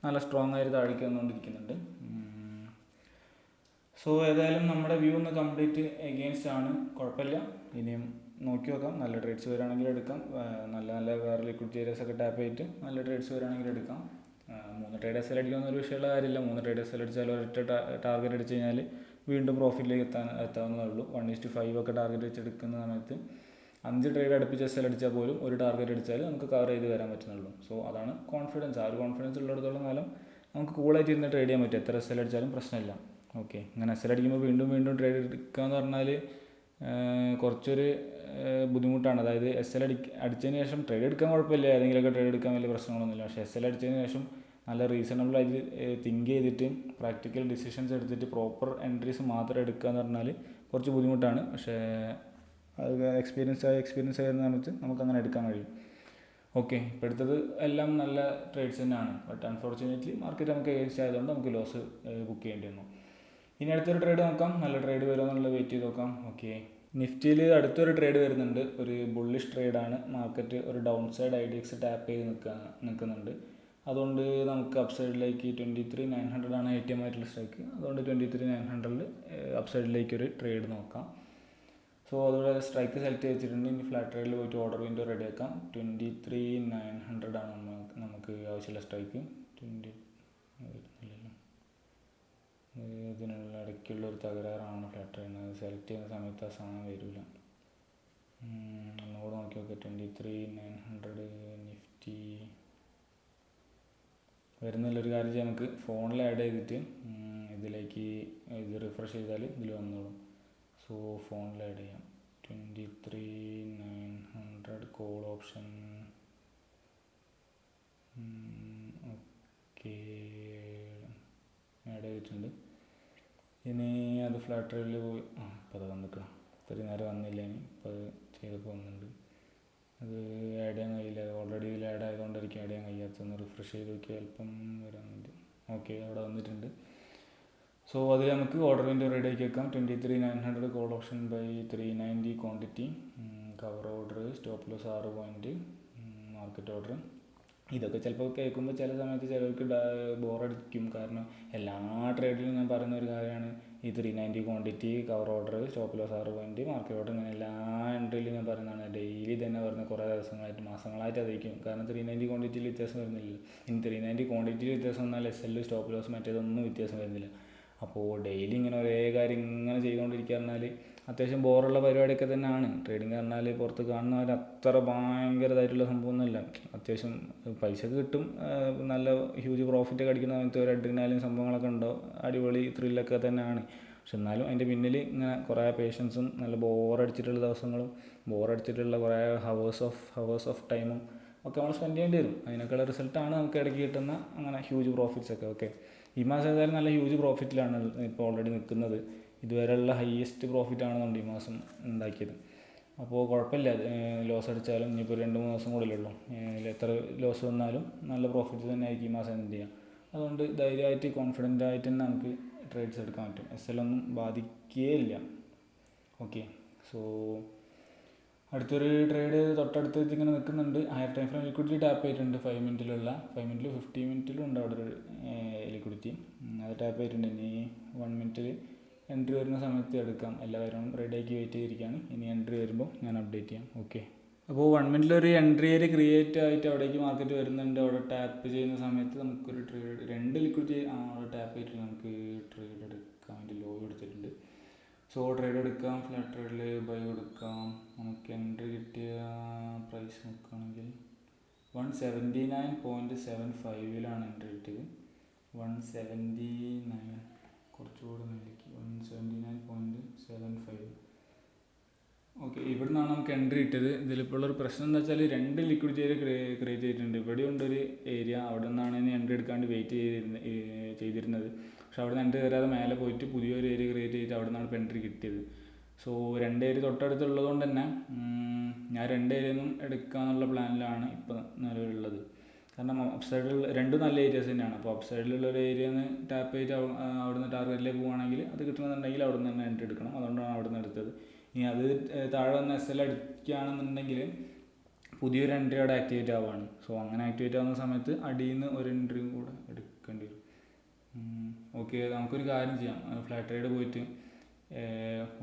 നല്ല സ്ട്രോങ് ആയിട്ട് താഴേക്ക് വന്നുകൊണ്ടിരിക്കുന്നുണ്ട്. സോ ഏതായാലും നമ്മുടെ വ്യൂ ഒന്ന് കംപ്ലീറ്റ് എഗെയിൻസ്റ്റ് ആണ്. കുഴപ്പമില്ല. ഇനിയും നോക്കി നോക്കാം. നല്ല ട്രേഡ്സ് വരികയാണെങ്കിൽ എടുക്കാം. നല്ല വേറെ ലിക്വിഡിറ്റി ഏരിയസ് ഒക്കെ ടാപ്പ് ചെയ്തിട്ട് നല്ല ട്രേഡ്സ് വരികയാണെങ്കിൽ എടുക്കാം. 3 ട്രേഡ് എസ് എൽ അടിക്കാവുന്ന വിഷയമുള്ള കാര്യമില്ല. 3 ട്രേഡ് എസ് എൽ അടിച്ചാൽ ഒരൊറ്റ ടാർഗറ്റ് അടിച്ച് കഴിഞ്ഞാൽ വീണ്ടും പ്രോഫിറ്റിലേക്ക് എത്താവുന്നതേ ഉള്ളൂ. 1:5 ഒക്കെ ടാർഗറ്റ് വെച്ചെടുക്കുന്ന സമയത്ത് 5 ട്രേഡ് അടുപ്പിച്ച് എസ് എൽ അടിച്ചാൽ പോലും ഒരു ടാർഗറ്റ് അടിച്ചാൽ നമുക്ക് കവർ ചെയ്ത് വരാൻ പറ്റുന്നുള്ളൂ. സോ അതാണ് കോൺഫിഡൻസ്. ആ ഒരു കോൺഫിഡൻസ് ഉള്ളിടത്തോളം കാലം നമുക്ക് കൂളായിട്ട് ഇരുന്ന് ട്രേഡ് ചെയ്യാൻ പറ്റും. എത്ര എസ് എൽ അടിച്ചാലും പ്രശ്നമില്ല. ഓക്കെ. ഇങ്ങനെ എസ് എൽ അടിക്കുമ്പോൾ വീണ്ടും ട്രേഡ് എടുക്കുക എന്ന് പറഞ്ഞാൽ കുറച്ചൊരു ബുദ്ധിമുട്ടാണ്. അതായത് എസ് എൽ അടിച്ചതിന് ശേഷം ട്രേഡ് എടുക്കാൻ കുഴപ്പമില്ല, ഏതെങ്കിലുമൊക്കെ ട്രേഡ് എടുക്കാൻ വലിയ പ്രശ്നങ്ങളൊന്നുമില്ല. പക്ഷേ എസ് എൽ അടിച്ചതിന് ശേഷം നല്ല റീസണബിളായിട്ട് തിങ്ക് ചെയ്തിട്ട് പ്രാക്ടിക്കൽ ഡിസിഷൻസ് എടുത്തിട്ട് പ്രോപ്പർ എൻട്രീസ് മാത്രം എടുക്കുക എന്ന് പറഞ്ഞാൽ കുറച്ച് ബുദ്ധിമുട്ടാണ്. പക്ഷേ അത് എക്സ്പീരിയൻസ് ആയിരുന്ന സമയത്ത് നമുക്കങ്ങനെ എടുക്കാൻ കഴിയും. ഓക്കെ. ഇപ്പോൾ എടുത്തത് എല്ലാം നല്ല ട്രേഡ്സ് തന്നെയാണ്. ബട്ട് അൺഫോർച്ചുനേറ്റ്ലി മാർക്കറ്റ് നമുക്ക് എഗെയിൻസ്റ്റ് ആയതുകൊണ്ട് നമുക്ക് ലോസ് ബുക്ക് ചെയ്യേണ്ടി വന്നു. ഇനി അടുത്തൊരു ട്രേഡ് നോക്കാം. നല്ല ട്രേഡ് വരുമോ എന്നുള്ളത് വെയിറ്റ് ചെയ്ത് നോക്കാം. ഓക്കെ. നിഫ്റ്റിയിൽ അടുത്തൊരു ട്രേഡ് വരുന്നുണ്ട്. ഒരു ബുള്ളിഷ് ട്രേഡാണ്. മാർക്കറ്റ് ഒരു ഡൗൺ സൈഡ് IDX ടാപ്പ് ചെയ്ത് നിൽക്കുന്നുണ്ട്. അതുകൊണ്ട് നമുക്ക് അപ്സൈഡിലേക്ക് 23,900 ആണ് ATM ആയിട്ടുള്ള സ്ട്രൈക്ക്. അതുകൊണ്ട് 23,900 അപ്സൈഡിലേക്ക് ഒരു ട്രേഡ് നോക്കാം. സോ അതുപോലെ സ്ട്രൈക്ക് സെലക്ട് ചെയ്ത് വെച്ചിട്ടുണ്ട്. ഇനി ഫ്ലാറ്റ് ട്രേഡിൽ പോയിട്ട് ഓർഡർ വിൻഡോ റെഡി ആക്കാം. 23,900 ആണ് നമുക്ക് ആവശ്യമുള്ള സ്ട്രൈക്ക്. ഇതിനുള്ള ഇടയ്ക്കുള്ള ഒരു തകരാറാണ് ഫ്ലാറ്റ് ട്രേഡിന്. സെലക്ട് ചെയ്യുന്ന സമയത്ത് ആ സാധനം വരില്ല. ഒന്നുകൂടെ നോക്കി നോക്കാം. 23,900 നിഫ്റ്റി വരുന്നുള്ളൊരു കാര്യം ചെയ്യാം. നമുക്ക് ഫോണിൽ ആഡ് ചെയ്തിട്ട് ഇതിലേക്ക് ഇത് റിഫ്രഷ് ചെയ്താൽ ഇതിൽ വന്നോളും. സോ ഫോണിൽ ആഡ് ചെയ്യാം. 23,900 കോൾ ഓപ്ഷൻ. ഓക്കെ, ആഡ് ചെയ്തിട്ടുണ്ട്. ഇനി അത് ഫ്ലാറ്റ് ട്രേഡിൽ പോയി ഇപ്പോൾ അത് വന്നിക്കണം. ഇത്രയും നേരം വന്നില്ല. ഇനി ഇപ്പോൾ അത് ചെയ്തപ്പോൾ വന്നിട്ടുണ്ട്. അത് ആഡ് ചെയ്യാൻ കഴിയില്ല. ഓൾറെഡി ഇതിൽ ആഡ് ആയതുകൊണ്ടായിരിക്കും ആഡ് ചെയ്യാൻ കഴിയാത്തതെന്ന്. റിഫ്രഷ് ചെയ്ത് നോക്കിയാൽ അല്പം വരാൻ വേണ്ടി. ഓക്കെ, അവിടെ വന്നിട്ടുണ്ട്. സോ അതിൽ നമുക്ക് ഓർഡർ വിൻഡോ റെഡി ആക്കി വെക്കാം. 23,900 call option buy 390 quantity. Cover order, stop loss 6 point, market order. ഇതൊക്കെ ചിലപ്പോൾ കേൾക്കുമ്പോൾ ചില സമയത്ത് ചിലർക്ക് ബോറടിക്കും. കാരണം എല്ലാ ട്രേഡിലും ഞാൻ പറയുന്ന ഒരു കാര്യമാണ് ഈ 390 quantity, cover order, stop loss 6 point, market order. ഇങ്ങനെ എല്ലാ എൻട്രിയിലും ഞാൻ പറയുന്നതാണ്. ഡെയിലി തന്നെ പറഞ്ഞ കുറേ ദിവസങ്ങളായിട്ട് മാസങ്ങളായിട്ട് അതായിരിക്കും. കാരണം 390 ക്വാണ്ടിറ്റിയിൽ വ്യത്യാസം വരുന്നില്ല. ഇനി 390 ക്വാണ്ടിറ്റിയിൽ വ്യത്യാസം വന്നാൽ SL, സ്റ്റോപ്പ് ലോസ് മറ്റേതൊന്നും വ്യത്യാസം വരുന്നില്ല. അപ്പോൾ ഡെയിലി ഇങ്ങനെ ഒരേ കാര്യം ഇങ്ങനെ ചെയ്തുകൊണ്ടിരിക്കുക പറഞ്ഞാൽ അത്യാവശ്യം ബോറുള്ള പരിപാടിയൊക്കെ തന്നെയാണ്. ട്രേഡിങ് പറഞ്ഞാൽ പുറത്ത് കാണുന്നവർ അത്ര ഭയങ്കരമായിട്ടുള്ള സംഭവമൊന്നുമില്ല. അത്യാവശ്യം പൈസക്ക് കിട്ടും, നല്ല ഹ്യൂജ് പ്രോഫിറ്റൊക്കെ അടിക്കുന്ന സമയത്ത് ഒരു അഡ്രിനാലിൻ സംഭവങ്ങളൊക്കെ ഉണ്ടാവും. അടിപൊളി ത്രില്ലൊക്കെ തന്നെയാണ്. പക്ഷെ എന്നാലും അതിൻ്റെ പിന്നിൽ ഇങ്ങനെ കുറേ പേഷ്യൻസും നല്ല ബോറടിച്ചിട്ടുള്ള ദിവസങ്ങളും ബോറടിച്ചിട്ടുള്ള കുറേ ഹവേഴ്സ് ഓഫ് ടൈമും ഒക്കെ നമ്മൾ സ്പെൻഡ് ചെയ്യേണ്ടി വരും. അതിനൊക്കെയുള്ള റിസൾട്ടാണ് നമുക്ക് ഇടയ്ക്ക് കിട്ടുന്ന അങ്ങനെ ഹ്യൂജ് പ്രോഫിറ്റ്സ് ഒക്കെ. ഓക്കെ, ഈ മാസം ഏതായാലും നല്ല ഹ്യൂജ് പ്രോഫിറ്റിലാണ് ഇപ്പോൾ ഓൾറെഡി നിൽക്കുന്നത്. ഇതുവരെയുള്ള ഹയസ്റ്റ് പ്രോഫിറ്റാണെന്നുണ്ട് ഈ മാസം ഉണ്ടാക്കിയത്. അപ്പോൾ കുഴപ്പമില്ല. ലോസ് അടിച്ചാലും ഇനിയിപ്പോൾ 2-3 ദിവസം കൂടെ ഉള്ളൂ. എത്ര ലോസ് വന്നാലും നല്ല പ്രോഫിറ്റ് തന്നെ ആയിരിക്കും ഈ മാസം എന്ത് ചെയ്യുക. അതുകൊണ്ട് ധൈര്യമായിട്ട് കോൺഫിഡൻ്റ് ആയിട്ട് തന്നെ നമുക്ക് ട്രേഡ്സ് എടുക്കാൻ പറ്റും. SL ഒന്നും ബാധിക്കുകയില്ല. ഓക്കെ, സോ അടുത്തൊരു ട്രേഡ് തൊട്ടടുത്ത് ഇങ്ങനെ നിൽക്കുന്നുണ്ട്. Higher time frame liquidity tap ചെയ്തിട്ടുണ്ട്. 5 മിനിറ്റിലുള്ള 5 മിനിറ്റിൽ 50 മിനിറ്റിലും ഉണ്ട് അവിടെ ഒരു ലിക്വിഡിറ്റി. അത് ടാപ്പ് ചെയ്തിട്ടുണ്ട്. ഇനി 1 മിനിറ്റിൽ എൻട്രി വരുന്ന സമയത്ത് എടുക്കാം. എല്ലാ കാര്യങ്ങളും റെഡിയാക്കി വെയിറ്റ് ചെയ്തിരിക്കുകയാണ്. ഇനി എൻട്രി വരുമ്പോൾ ഞാൻ അപ്ഡേറ്റ് ചെയ്യാം. ഓക്കെ, അപ്പോൾ 1 മിനിറ്റിലൊരു എൻട്രി ഏരിയ ക്രിയേറ്റ് ആയിട്ട് അവിടേക്ക് മാർക്കറ്റ് വരുന്നുണ്ട്. അവിടെ ടാപ്പ് ചെയ്യുന്ന സമയത്ത് നമുക്കൊരു ട്രേഡ് 2 ലിക്വിഡിറ്റി അവിടെ ടാപ്പ് ചെയ്തിട്ട് നമുക്ക് ട്രേഡ് എടുക്കാൻ വേണ്ടി ലോ എടുത്തിട്ടുണ്ട്. സോ ട്രേഡ് എടുക്കാം. ഫ്ലാറ്റ് ട്രേഡിൽ ബൈ കൊടുക്കാം. നമുക്ക് എൻട്രി കിട്ടിയ പ്രൈസ് നോക്കുകയാണെങ്കിൽ 179.75 എൻട്രി കിട്ടിയത്. 179 കുറച്ചുകൂടെ മേലേക്ക് 179.75. ഓക്കെ, ഇവിടെ നിന്നാണ് നമുക്ക് എൻട്രി കിട്ടിയത്. ഇതിലിപ്പോൾ ഉള്ളൊരു പ്രശ്നം എന്താ വെച്ചാൽ 2 ലിക്വിഡിറ്റി ഏരിയ ക്രിയേറ്റ് ചെയ്തിട്ടുണ്ട്. ഇവിടെ ഉണ്ടൊരു ഏരിയ, അവിടെ നിന്നാണ് ഇനി എൻട്രി എടുക്കാണ്ട് വെയിറ്റ് ചെയ്തിരുന്നത്. പക്ഷെ അവിടെ നിന്ന് എൻട്രി തരാതെ മേലെ പോയിട്ട് പുതിയൊരു ഏരിയ ക്രിയേറ്റ് ചെയ്തിട്ട് അവിടെ നിന്നാണ് ഇപ്പോൾ എൻട്രി കിട്ടിയത്. സോ 2 ഏരിയ തൊട്ടടുത്തുള്ളത് കൊണ്ട് തന്നെ ഞാൻ 2 ഏരിയയിൽ നിന്നും എടുക്കാമെന്നുള്ള പ്ലാനിലാണ് ഇപ്പോൾ നിലവിലുള്ളത്. കാരണം അപ്സൈഡിൽ 2 നല്ല ഏരിയാസ് തന്നെയാണ്. അപ്പോൾ അപ്സൈഡിലുള്ള ഒരു ഏരിയ നിന്ന് ടാപ്പ് ചെയ്ത് അവിടെ നിന്ന് ടാർഗറ്റിലേക്ക് പോവുകയാണെങ്കിൽ അത് കിട്ടണമെന്നുണ്ടെങ്കിൽ അവിടെ നിന്ന് തന്നെ എൻട്രി എടുക്കണം. അതുകൊണ്ടാണ് അവിടെ നിന്ന് എടുത്തത്. ഇനി അത് താഴെ വന്ന് SL അടിക്കുകയാണെന്നുണ്ടെങ്കിൽ പുതിയൊരു എൻട്രി അവിടെ ആക്ടിവേറ്റ് ആവുകയാണ്. സോ അങ്ങനെ ആക്ടിവേറ്റ് ആവുന്ന സമയത്ത് അടിയിൽ നിന്ന് ഒരു എൻട്രിയും കൂടെ എടുക്കേണ്ടി വരും. ഓക്കെ, നമുക്കൊരു കാര്യം ചെയ്യാം. ഫ്ലാറ്റ് ട്രേഡ് പോയിട്ട്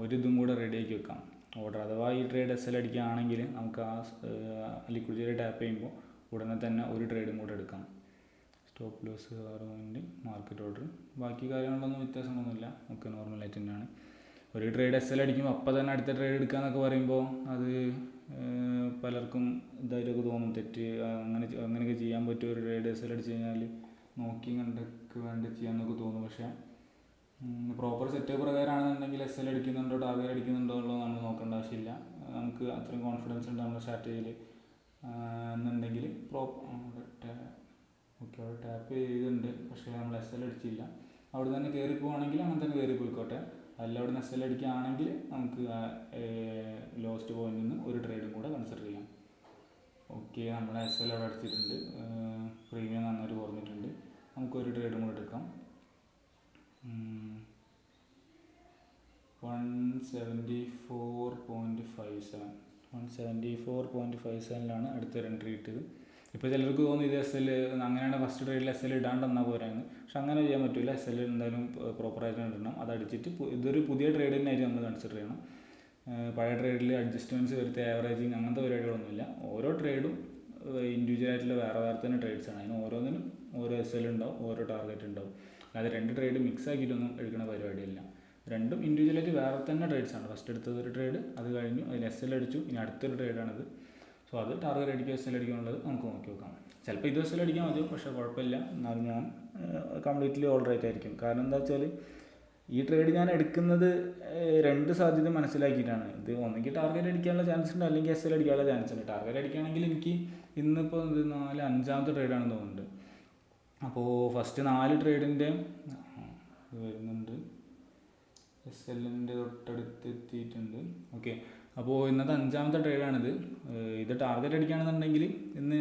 ഒരിതും കൂടെ റെഡിയാക്കി വെക്കാം ഓർഡർ. അഥവാ ഈ ട്രേഡ് SL അടിക്കുകയാണെങ്കിൽ നമുക്ക് ആ ലിക്വിഡിറ്റി ടാപ്പ് ചെയ്യുമ്പോൾ ഉടനെ തന്നെ ഒരു ട്രേഡും കൂടെ എടുക്കാം. Stop loss 6 point, market order. ബാക്കി കാര്യങ്ങളൊന്നും വ്യത്യാസങ്ങളൊന്നുമില്ല. ഒക്കെ നോർമലായിട്ട് തന്നെയാണ്. ഒരു ട്രേഡ് SL അടിക്കുമ്പോൾ അപ്പോൾ തന്നെ അടുത്ത ട്രേഡ് എടുക്കാമെന്നൊക്കെ പറയുമ്പോൾ അത് പലർക്കും ഇതായിട്ടൊക്കെ തോന്നും. തെറ്റ് അങ്ങനെയൊക്കെ ചെയ്യാൻ പറ്റും. ഒരു ട്രേഡ് SL അടിച്ച് കഴിഞ്ഞാൽ നോക്കി കണ്ടൊക്കെ വേണ്ടി ചെയ്യാമെന്നൊക്കെ തോന്നും. പക്ഷേ പ്രോപ്പർ സെറ്റ് പ്രകാരമാണെന്നുണ്ടെങ്കിൽ SL അടിക്കുന്നുണ്ടോ ടാർഗറ്റ് അടിക്കുന്നുണ്ടോ എന്നുള്ളത് നമ്മൾ നോക്കേണ്ട ആവശ്യമില്ല. നമുക്ക് അത്രയും കോൺഫിഡൻസ് ഉണ്ട് നമ്മുടെ സ്ട്രാറ്റജിയിൽ എന്നുണ്ടെങ്കിൽ ഓക്കെ, അവിടെ ടാപ്പ് ചെയ്തിട്ടുണ്ട്. പക്ഷേ നമ്മൾ SL അടിച്ചില്ല. അവിടെ തന്നെ കയറി പോവുകയാണെങ്കിൽ അങ്ങനെ തന്നെ കയറി പോയിക്കോട്ടെ. അല്ല അവിടെ നിന്ന് SL അടിക്കുകയാണെങ്കിൽ നമുക്ക് ലോസ്റ്റ് പോയിന്റിൽ നിന്ന് ഒരു ട്രേഡും കൂടെ കൺസിഡർ ചെയ്യാം. ഓക്കെ, നമ്മൾ SL അവിടെ അടിച്ചിട്ടുണ്ട്. പ്രീമിയം നന്നായിട്ട് കുറഞ്ഞിട്ടുണ്ട്. നമുക്കൊരു ട്രേഡും കൂടെ എടുക്കാം. 174.57 174.57 അടുത്തൊരു എൻട്രി കിട്ടിയത്. ഇപ്പോൾ ചിലർക്ക് തോന്നും ഇത് SL അങ്ങനെയാണ് ഫസ്റ്റ് ട്രേഡിൽ SL ഇടാണ്ട് എന്നാൽ പോരാന്ന്. പക്ഷെ അങ്ങനെ ചെയ്യാൻ പറ്റില്ല. SL എന്തായാലും പ്രോപ്പറായിട്ട് ഇടണം. അത് അടിച്ചിട്ട് ഇതൊരു പുതിയ ട്രേഡ് തന്നെയായിട്ട് നമ്മൾ കൺസിഡർ ചെയ്യണം. പഴയ ട്രേഡിൽ അഡ്ജസ്റ്റ്മെൻറ്റ്സ് വരുത്തി ആവറേജിങ് അങ്ങനത്തെ പരിപാടികളൊന്നുമില്ല. ഓരോ ട്രേഡും ഇൻഡിവിജ്വലായിട്ടുള്ള വേറെ തന്നെ ട്രേഡ്സാണ്. അതിന് ഓരോന്നിനും ഓരോ SL ഉണ്ടാവും, ഓരോ ടാർഗറ്റ് ഉണ്ടാവും. അതായത് 2 ട്രേഡ് മിക്സ് ആക്കിയിട്ടൊന്നും എടുക്കുന്ന പരിപാടിയില്ല. രണ്ടും ഇൻഡിവിജ്വലായിട്ട് വേറെ തന്നെ ട്രേഡ്സാണ്. ഫസ്റ്റ് എടുത്തത് ഒരു ട്രേഡ്, അത് കഴിഞ്ഞു അതിന് SL അടിച്ചു, ഇനി അടുത്തൊരു ട്രേഡാണിത്. സോ അത് ടാർഗറ്റ് അടിക്കുക SL അടിക്കാനുള്ളത് നമുക്ക് നോക്കി നോക്കാം. ചിലപ്പോൾ ഇത് SL അടിക്കാൻ മതിയോ, പക്ഷേ കുഴപ്പമില്ല. എന്നാലും ഞാൻ കംപ്ലീറ്റ്ലി ഓൾ റൈറ്റ് ആയിരിക്കും. കാരണം എന്താ വെച്ചാൽ ഈ ട്രേഡ് ഞാൻ എടുക്കുന്നത് 2 സാധ്യത മനസ്സിലാക്കിയിട്ടാണ്. ഇത് ഒന്നെങ്കിൽ ടാർഗറ്റ് അടിക്കാനുള്ള ചാൻസ് ഉണ്ട്, അല്ലെങ്കിൽ SL അടിക്കാനുള്ള ചാൻസ് ഉണ്ട്. ടാർഗറ്റ് അടിക്കുകയാണെങ്കിൽ എനിക്ക് ഇന്നിപ്പോൾ ഇത് 5-ാമത്തെ ട്രേഡാണെന്ന് തോന്നുന്നുണ്ട്. അപ്പോൾ ഫസ്റ്റ് 4 ട്രേഡിൻ്റെ വരുന്നുണ്ട്, SLൻ്റെ തൊട്ടടുത്ത് എത്തിയിട്ടുണ്ട്. ഓക്കെ, അപ്പോൾ ഇന്നത്തെ 5-ാമത്തെ ട്രേഡാണിത്. ഇത് ടാർഗറ്റ് അടിക്കുകയാണെന്നുണ്ടെങ്കിൽ ഇന്ന്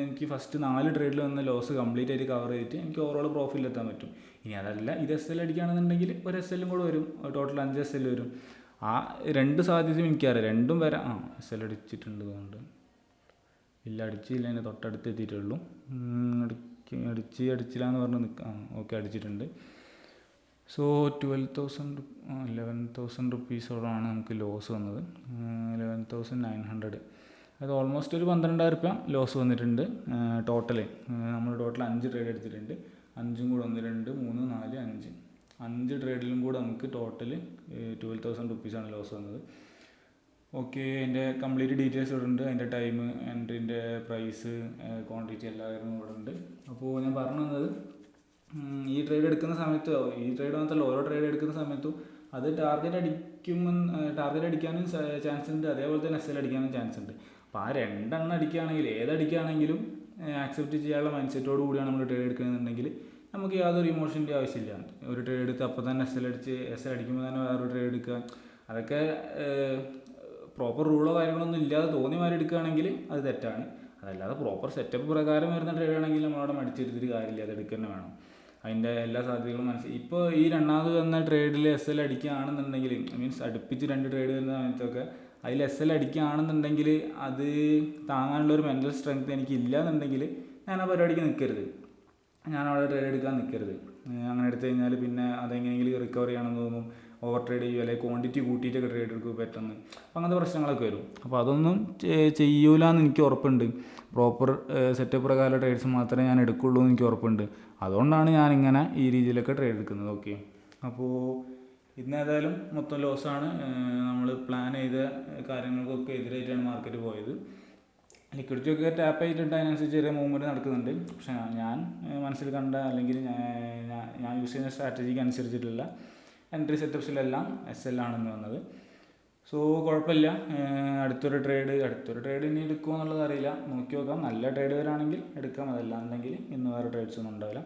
എനിക്ക് ഫസ്റ്റ് 4 ട്രേഡിൽ വന്ന ലോസ് കംപ്ലീറ്റ് ആയിട്ട് കവർ ചെയ്തിട്ട് എനിക്ക് ഓവറോൾ പ്രോഫിറ്റിലെത്താൻ പറ്റും. ഇനി അതല്ല ഇത് SL അടിക്കുകയാണെന്നുണ്ടെങ്കിൽ ഒരു SL കൂടെ വരും, ടോട്ടൽ 5 SL വരും. ആ 2 സാധ്യതയും എനിക്കറിയാം, രണ്ടും വരാം. SL അടിച്ചിട്ടുണ്ട് തോന്നുന്നുണ്ട്. ഇല്ല, അടിച്ചില്ല, അതിൻ്റെ തൊട്ടടുത്ത് എത്തിയിട്ടുള്ളൂ. അടിച്ചില്ല എന്ന് പറഞ്ഞ് നിൽക്കാം. ഓക്കെ, അടിച്ചിട്ടുണ്ട്. സോ 11,000 റുപ്പീസോളാണ് നമുക്ക് ലോസ് വന്നത്. 11,900. അത് ഓൾമോസ്റ്റ് ഒരു 12,000 രൂപ ലോസ് വന്നിട്ടുണ്ട് ടോട്ടൽ. നമ്മൾ ടോട്ടൽ 5 ട്രേഡ് എടുത്തിട്ടുണ്ട്. 5ഉം കൂടെ 1, 2, 3, 4, 5. 5 ട്രേഡിലും കൂടെ നമുക്ക് ടോട്ടൽ 12,000 റുപ്പീസാണ് ലോസ് വന്നത്. ഓക്കെ, അതിൻ്റെ കംപ്ലീറ്റ് ഡീറ്റെയിൽസ് ഇവിടെ ഉണ്ട്. അതിൻ്റെ ടൈം, എൻട്രീൻ്റെ പ്രൈസ്, ക്വാണ്ടിറ്റി എല്ലാ കാര്യങ്ങളും ഇവിടെ ഉണ്ട്. അപ്പോൾ ഞാൻ പറഞ്ഞു തന്നത്, ഈ ട്രേഡ് എടുക്കുന്ന സമയത്ത്, ഈ ട്രേഡ് മാത്രമല്ല ഓരോ ട്രേഡ് എടുക്കുന്ന സമയത്തും അത് ടാർഗറ്റ് അടിക്കാനും ചാൻസ് ഉണ്ട്, അതേപോലെ തന്നെ SL അടിക്കാനും ചാൻസ് ഉണ്ട്. അപ്പോൾ ആ 2 എണ്ണം അടിക്കുകയാണെങ്കിൽ, ഏതടിക്കുകയാണെങ്കിലും ആക്സെപ്റ്റ് ചെയ്യാനുള്ള മൈൻഡ് സെറ്റോട് കൂടിയാണ് നമ്മൾ ട്രേഡ് എടുക്കുന്നതെന്നുണ്ടെങ്കിൽ നമുക്ക് യാതൊരു ഇമോഷൻ്റെ ആവശ്യമില്ല. ഒരു ട്രേഡ് എടുത്ത് അപ്പോൾ തന്നെ SL അടിക്കുമ്പോൾ തന്നെ വേറൊരു ട്രേഡ് എടുക്കുക, അതൊക്കെ പ്രോപ്പർ റൂളോ കാര്യങ്ങളൊന്നും ഇല്ലാതെ തോന്നിയ മാതിരി എടുക്കുകയാണെങ്കിൽ അത് തെറ്റാണ്. അതല്ലാതെ പ്രോപ്പർ സെറ്റപ്പ് പ്രകാരം വരുന്ന ട്രേഡ് ആണെങ്കിൽ നമ്മളവിടെ മടിച്ചെടുത്തിട്ട് കാര്യമില്ല, അത് എടുക്കുക തന്നെ വേണം. അതിൻ്റെ എല്ലാ സാധ്യതകളും ഇപ്പോൾ ഈ 2ാമത് വന്ന ട്രേഡിൽ SL അടിക്കുകയാണെന്നുണ്ടെങ്കിൽ, മീൻസ് അടുപ്പിച്ച് 2 ട്രേഡ് വരുന്ന സമയത്തൊക്കെ അതിൽ SL അടിക്കുകയാണെന്നുണ്ടെങ്കിൽ അത് താങ്ങാനുള്ളൊരു മെൻ്റൽ സ്ട്രെങ്ത് എനിക്ക് ഇല്ല എന്നുണ്ടെങ്കിൽ ഞാൻ ആ പരിപാടിക്ക് നിൽക്കരുത്, ഞാൻ അവിടെ ട്രേഡ് എടുക്കാൻ നിൽക്കരുത്. അങ്ങനെ എടുത്തു കഴിഞ്ഞാൽ പിന്നെ അതെങ്ങനെയെങ്കിലും റിക്കവർ ചെയ്യണമെന്ന് തോന്നും, ഓവർ ട്രേഡ് ചെയ്യുക, അല്ലെങ്കിൽ ക്വാണ്ടിറ്റി കൂട്ടിയിട്ടൊക്കെ ട്രേഡ് എടുക്കുക പെട്ടെന്ന്, അങ്ങനത്തെ പ്രശ്നങ്ങളൊക്കെ വരും. അപ്പോൾ അതൊന്നും ചെയ്യൂലെന്ന് എനിക്ക് ഉറപ്പുണ്ട്. പ്രോപ്പർ സെറ്റപ്പ് പ്രകാരം ട്രേഡ്സ് മാത്രമേ ഞാൻ എടുക്കുള്ളൂ എന്ന് എനിക്ക് ഉറപ്പുണ്ട്. അതുകൊണ്ടാണ് ഞാനിങ്ങനെ ഈ രീതിയിലൊക്കെ ട്രേഡ് എടുക്കുന്നത്. ഓക്കെ, അപ്പോൾ ഇന്ന് ഏതായാലും മൊത്തം ലോസാണ്. നമ്മൾ പ്ലാൻ ചെയ്ത കാര്യങ്ങൾക്കൊക്കെ എതിരായിട്ടാണ് മാർക്കറ്റ് പോയത്. ലിക്വിഡിറ്റി ഒക്കെ ടാപ്പ് ചെയ്തിട്ട് അതിനനുസരിച്ച് ചെറിയ മൂവ്മെൻറ്റ് നടക്കുന്നുണ്ട്. പക്ഷേ ഞാൻ മനസ്സിൽ കണ്ട, അല്ലെങ്കിൽ ഞാൻ യൂസ് ചെയ്യുന്ന സ്ട്രാറ്റജിക്ക് അനുസരിച്ചിട്ടുള്ള എൻട്രി സെറ്റപ്സിലെല്ലാം SL ആണെന്ന് വന്നത്. സോ കുഴപ്പമില്ല. അടുത്തൊരു ട്രേഡ് ഇനി എടുക്കുമോ എന്നുള്ളത് അറിയില്ല, നോക്കി നോക്കാം. നല്ല ട്രേഡ് വരാണെങ്കിൽ എടുക്കാം, അതല്ലാന്നുണ്ടെങ്കിൽ ഇന്ന് വേറെ ട്രേഡ്സ് ഒന്നും ഉണ്ടാവില്ല.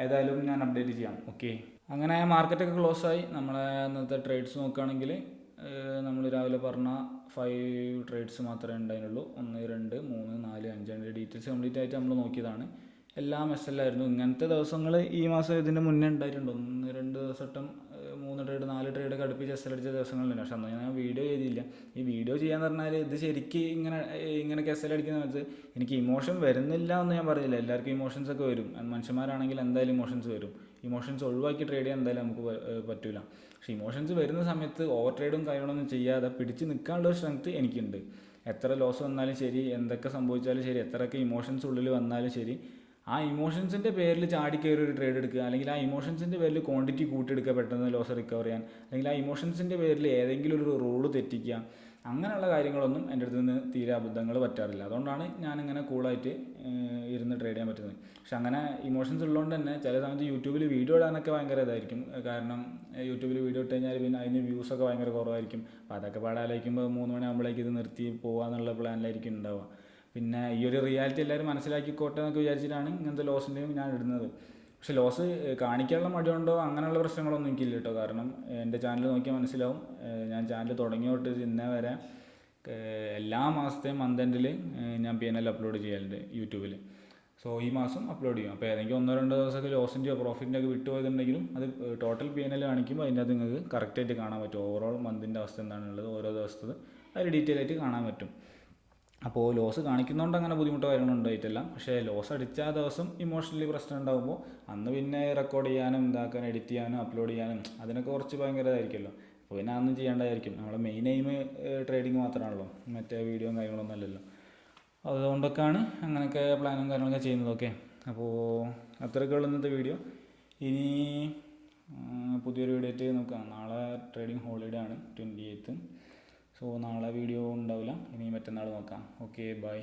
ഏതായാലും ഞാൻ അപ്ഡേറ്റ് ചെയ്യാം. ഓക്കെ, അങ്ങനെ മാർക്കറ്റൊക്കെ ക്ലോസ് ആയി. നമ്മളെ ഇന്നത്തെ ട്രേഡ്സ് നോക്കുകയാണെങ്കിൽ നമ്മൾ രാവിലെ പറഞ്ഞ 5 ട്രേഡ്സ് മാത്രമേ ഉണ്ടായിരുന്നുള്ളൂ. 1, 2, 3, 4, 5 അതിൻ്റെ ഡീറ്റെയിൽസ് കംപ്ലീറ്റ് ആയിട്ട് നമ്മൾ നോക്കിയതാണ്. എല്ലാം SL ആയിരുന്നു. ഇങ്ങനത്തെ ദിവസങ്ങൾ ഈ മാസം ഇതിൻ്റെ മുന്നേ ഉണ്ടായിട്ടുണ്ട്. 1-2 ദിവസം 3 ട്രേഡ് 4 ട്രേഡൊക്കെ അടുപ്പിച്ച് SL അടിച്ച ദിവസങ്ങളുണ്ട്. പക്ഷെ അന്ന് ഞാൻ വീഡിയോ ചെയ്തില്ല. ഈ വീഡിയോ ചെയ്യാന്ന് പറഞ്ഞാൽ ഇത് ശരിക്കും ഇങ്ങനെയൊക്കെ SL അടിക്കുന്ന സമയത്ത് എനിക്ക് ഇമോഷൻ വരുന്നില്ല എന്ന് ഞാൻ പറഞ്ഞില്ല. എല്ലാവർക്കും ഇമോഷൻസ് ഒക്കെ വരും. മനുഷ്യന്മാരാണെങ്കിൽ എന്തായാലും ഇമോഷൻസ് വരും. ഇമോഷൻസ് ഒഴിവാക്കി ട്രേഡ് ചെയ്യാൻ എന്തായാലും നമുക്ക് പറ്റില്ല. പക്ഷേ ഇമോഷൻസ് വരുന്ന സമയത്ത് ഓവർ ട്രേഡും കാര്യങ്ങളൊന്നും ചെയ്യാതെ പിടിച്ച് നിൽക്കാനുള്ളൊരു സ്ട്രെങ്ത് എനിക്കുണ്ട്. എത്ര ലോസ് വന്നാലും ശരി, എന്തൊക്കെ സംഭവിച്ചാലും ശരി, എത്രയൊക്കെ ഇമോഷൻസ് ഉള്ളിൽ വന്നാലും ശരി, ആ ഇമോഷൻസിൻ്റെ പേരിൽ ചാടി കയറി ഒരു ട്രേഡ് എടുക്കുക, അല്ലെങ്കിൽ ആ ഇമോഷൻസിൻ്റെ പേരിൽ ക്വാണ്ടിറ്റി കൂട്ടിയെടുക്കുക പെട്ടെന്ന് ലോസ് റിക്കവർ ചെയ്യാൻ, അല്ലെങ്കിൽ ആ ഇമോഷൻസിൻ്റെ പേരിൽ ഏതെങ്കിലും ഒരു റൂള് തെറ്റിക്കുക, അങ്ങനെയുള്ള കാര്യങ്ങളൊന്നും എൻ്റെ അടുത്ത് നിന്ന് തീരെ അബദ്ധങ്ങൾ പറ്റാറില്ല. അതുകൊണ്ടാണ് ഞാനിങ്ങനെ കൂളായിട്ട് ഇരുന്ന് ട്രേഡ് ചെയ്യാൻ പറ്റുന്നത്. പക്ഷെ അങ്ങനെ ഇമോഷൻസ് ഉള്ളതുകൊണ്ട് തന്നെ ചില സമയത്ത് യൂട്യൂബിൽ വീഡിയോ ഇടാനൊക്കെ ഭയങ്കര ഇതായിരിക്കും. കാരണം യൂട്യൂബിൽ വീഡിയോ ഇട്ട് കഴിഞ്ഞാൽ പിന്നെ അതിന് വ്യൂസൊക്കെ ഭയങ്കര കുറവായിരിക്കും. അപ്പോൾ അതൊക്കെ പാടാലോചിക്കുമ്പോൾ 3 മണിയാകുമ്പോഴേക്ക് ഇത് നിർത്തി പോകാമെന്നുള്ള പ്ലാനിലായിരിക്കും ഉണ്ടാവുക. പിന്നെ ഈ ഒരു റിയാലിറ്റി എല്ലാവരും മനസ്സിലാക്കിക്കോട്ടെ എന്നൊക്കെ വിചാരിച്ചിട്ടാണ് ഇങ്ങനത്തെ ലോസിൻ്റെയും ഞാൻ ഇടുന്നത്. പക്ഷെ ലോസ് കാണിക്കാനുള്ള മടിയുണ്ടോ അങ്ങനെയുള്ള പ്രശ്നങ്ങളൊന്നും എനിക്കില്ല കേട്ടോ. കാരണം എൻ്റെ ചാനൽ നോക്കിയാൽ മനസ്സിലാവും, ഞാൻ ചാനൽ തുടങ്ങി തൊട്ട് ഇന്നേ വരെ എല്ലാ മാസത്തെയും മന്ത് എൻഡിൽ ഞാൻ PNL അപ്ലോഡ് ചെയ്യലുണ്ട് യൂട്യൂബിൽ. സോ ഈ മാസം അപ്ലോഡ് ചെയ്യും. അപ്പോൾ ഏതെങ്കിലും 1-2 ദിവസമൊക്കെ ലോസിൻ്റെയോ പ്രോഫിറ്റിൻ്റെ ഒക്കെ വിട്ടുപോയതുണ്ടെങ്കിലും അത് ടോട്ടൽ PNL കാണിക്കുമ്പോൾ അതിൻ്റെ അത് നിങ്ങൾക്ക് കറക്റ്റായിട്ട് കാണാൻ പറ്റും. ഓവറോൾ മന്തിൻ്റെ അവസ്ഥ എന്താണുള്ളത്, ഓരോ ദിവസത്തത് അതിൽ ഡീറ്റെയിൽ ആയിട്ട് കാണാൻ പറ്റും. അപ്പോൾ ലോസ് കാണിക്കുന്നതുകൊണ്ട് അങ്ങനെ ബുദ്ധിമുട്ടോ കാര്യങ്ങളൊന്നും ഉണ്ടായിട്ടില്ല. പക്ഷേ ലോസ് അടിച്ച ആ ദിവസം ഇമോഷണലി പ്രശ്നം ഉണ്ടാകുമ്പോൾ അന്ന് പിന്നെ റെക്കോർഡ് ചെയ്യാനും ഇതാക്കാനും എഡിറ്റ് ചെയ്യാനും അപ്ലോഡ് ചെയ്യാനും അതിനൊക്കെ കുറച്ച് ഭയങ്കര ഇതായിരിക്കുമല്ലോ. അപ്പോൾ പിന്നെ അതൊന്നും ചെയ്യേണ്ടതായിരിക്കും. നമ്മളെ മെയിൻ എയിം ട്രേഡിങ് മാത്രമാണല്ലോ, മറ്റേ വീഡിയോയും കാര്യങ്ങളൊന്നും അല്ലല്ലോ. അതുകൊണ്ടൊക്കെയാണ് അങ്ങനെയൊക്കെ പ്ലാനും കാര്യങ്ങളൊക്കെ ചെയ്യുന്നതൊക്കെ. അപ്പോൾ അത്രയൊക്കെയുള്ള ഇന്നത്തെ വീഡിയോ. ഇനി പുതിയൊരു വീഡിയോ ആയിട്ട് നോക്കാം. നാളെ ട്രേഡിങ് ഹോളിഡേ ആണ് 28th. സോ നാളെ വീഡിയോ ഉണ്ടാവില്ല, ഇനി മറ്റന്നാൾ നോക്കാം. Okay, by.